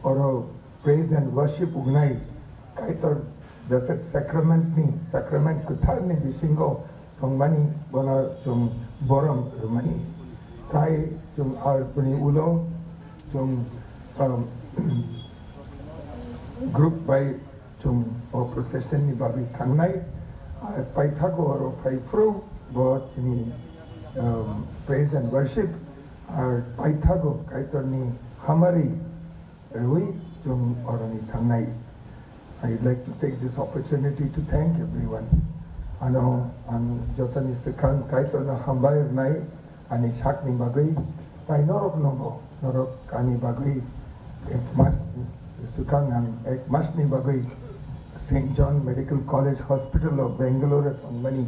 or praise and worship ugnai kaitor blessed sacrament kuthar ni bisingo tongmani bona jong boram rumani tai jong arpuni ulo jong group by jong procession ni babi thangnai pai thago or pai pro bo chini praise and worship or pai thago kaitor ni hamari rui jong orani thangnai. I'd like to take this opportunity to thank everyone. Ano ang jotani sekan kaitor na hambai nai ani shak ni bagui tai norok kani bagui ek mas sukang ang ek mas ni bagui St. John Medical College Hospital of Bangalore tongmani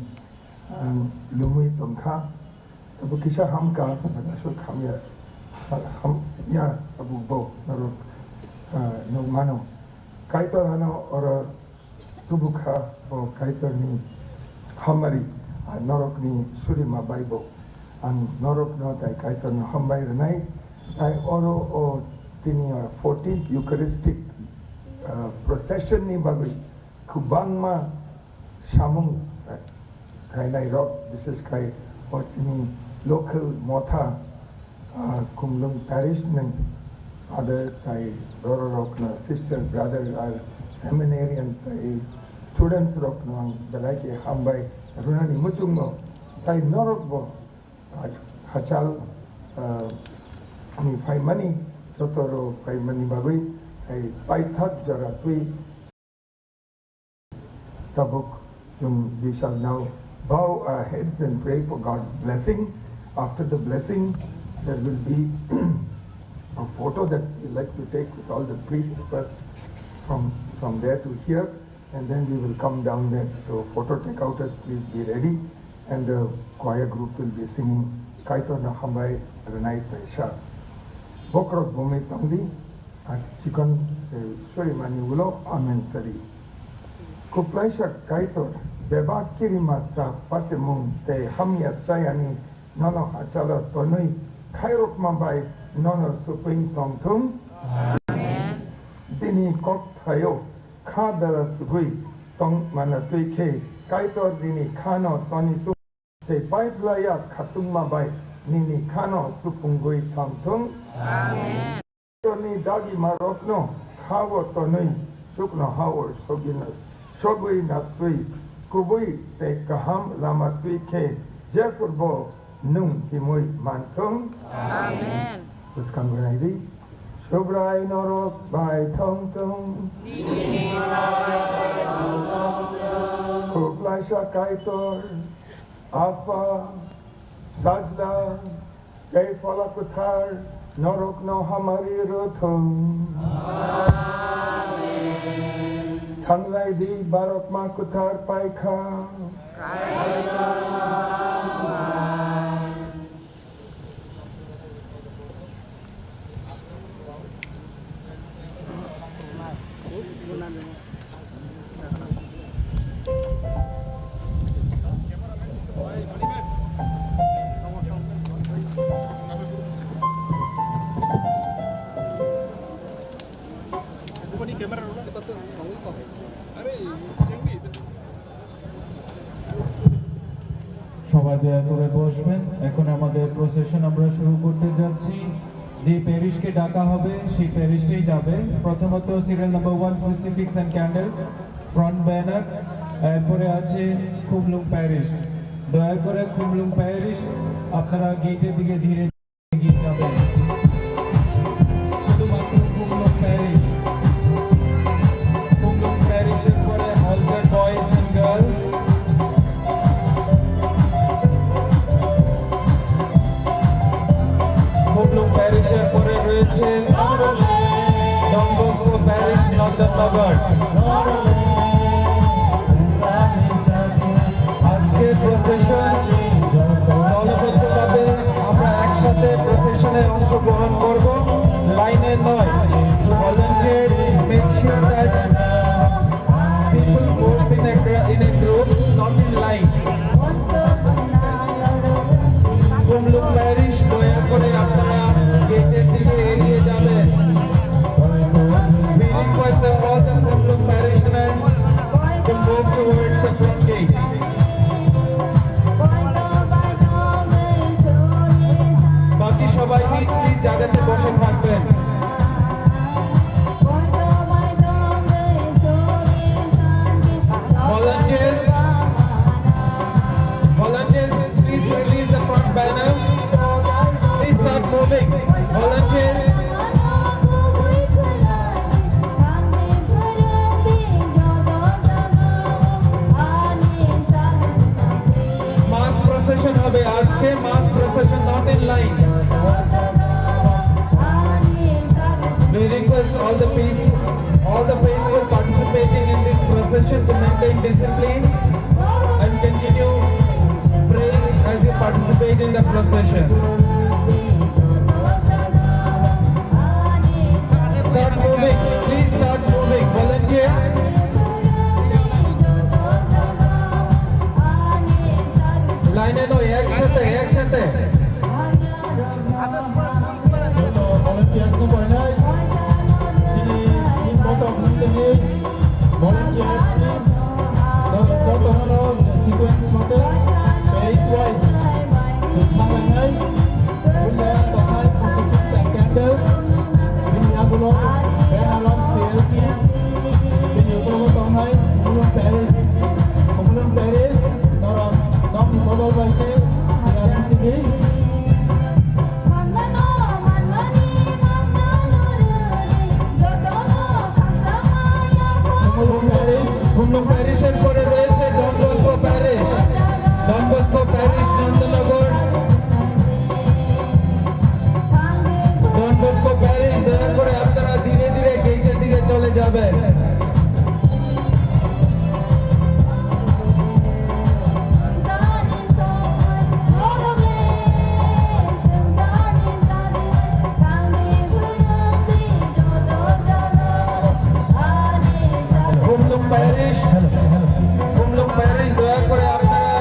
lumui tongkha tabu kisha hamka ashok hamya ham ya abu bo norok no mano kaitor hano or tubukha o kaitor ni hamari norok ni surima baibo ang norok no tai kaitor no hambai renai tai oro o tini 14th Eucharistic procession ni bagai kubang ma shamung kai nai rock this is kai o tini local motha Khumulwng parish nang other tai roro rock na sister brother are seminarians students rock no balai ke hambai runani muchung no tai norok bo hachal ni fai mani totoro fai mani bagui ai pai thak jara tui tabuk we shall now bow our heads and pray for God's blessing. After the blessing there will be a photo that we like to take with all the priests first from there to here, and then we will come down there. So photo takeouters, please be ready, and the choir group will be singing Kaitor na Hambai Renai Paisha. Bokrok Bumi Tangdi, Chikon Suri Mani Ulo, Amen Sari. Kuplaisha Kaitor, Beba Kirimasa Patimung, Te Hamya Chayani, Nono Hachala Tonui, Kairok Mambai, Nono Suping Tong Tum. Amen. Dini Kok Tayo, Kadara Sugui, Tong Manatui Ke, Kaitor Dini Kano Toni Tu, Te Paiplaya Katung Mabai, Nini Kano Supungui Tong Tum. Amen. Toni Dagi Marokno, Hawa Tonui, Sukno Howard Soginas, Shogui Natui, Kubui, Te Kaham Lamatui Ke, Jeffurbo, Nung Himui Mantung. Amen. Terus kami lagi, Shobrai Norok Bai Tong Tong, Kublai Shakaitor, Apa, Sajda, Gay Falakutar, Norok no Hamari Rotum. Amen. Kanglai di Barok Makutar Paika. সবাই দয়া করে বসবেন। এখন আমাদের procession আমরা শুরু করতে যাচ্ছি। যে প্যারিশকে ডাকা হবে সেই প্যারিশটাই যাবে। প্রথমত serial number 1 crucifix and candles front banner, এরপরে আছে খুমলুং প্যারিশ। দয়া করে খুমলুং প্যারিশ আপনারা গেটের দিকে ধীরে এগিয়ে যাবেন। শুধুমাত্র খুমলুং প্যারিশ, খুমলুং প্যারিশের পরে অলটার বয়েজ এন্ড গার্লস, খুমলুং প্যারিশের পরে রয়েছে ডন বস্কো প্যারিশ নন্দননগর। আজকের প্রসেশন দলবদ্ধভাবে আমরা একসাথে প্রসেশনে অংশগ্রহণ করব, লাইনে নয়। Volunteers, make sure that people move in a group, not in line. Khumlung parish দয়া করে আপনারা গেটের দিকে এগিয়ে যাবেন। we request all the faithful participating in this procession to maintain discipline and continue praying as you participate in the procession. Start moving. Please start moving. Volunteers. Line no, একসাথে. Volunteers no boy. Sini in photo hunting. Volunteers please. Photo holo sequence photo. Face wise. So come ngay. Bulla tohai crucifix and candles. Bin yagulo benalom CLT. Bin yugulo tohai Khumulwng Paris. Norom nom bolo baike. Tiada Simi. Khumulwng Parish এর পরে রয়েছে Don Bosco parish Nandannagar. Don Bosco parish দয়া করে আপনারা ধীরে ধীরে গেটের দিকে চলে যাবেন। Khumulwng Parish দয়া করে আপনারা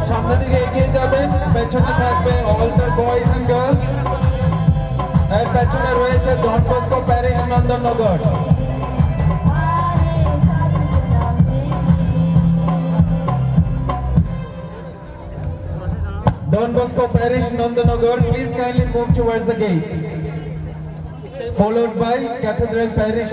সামনের দিকে এগিয়ে যাবেন। পেছনে থাকবে অলটার বয়েজ এন্ড গার্লস। এর পেছনে রয়েছে Don Bosco parish Nandannagar. Don Bosco Parish Nandanagar, please kindly move towards the gate, followed by Cathedral Parish.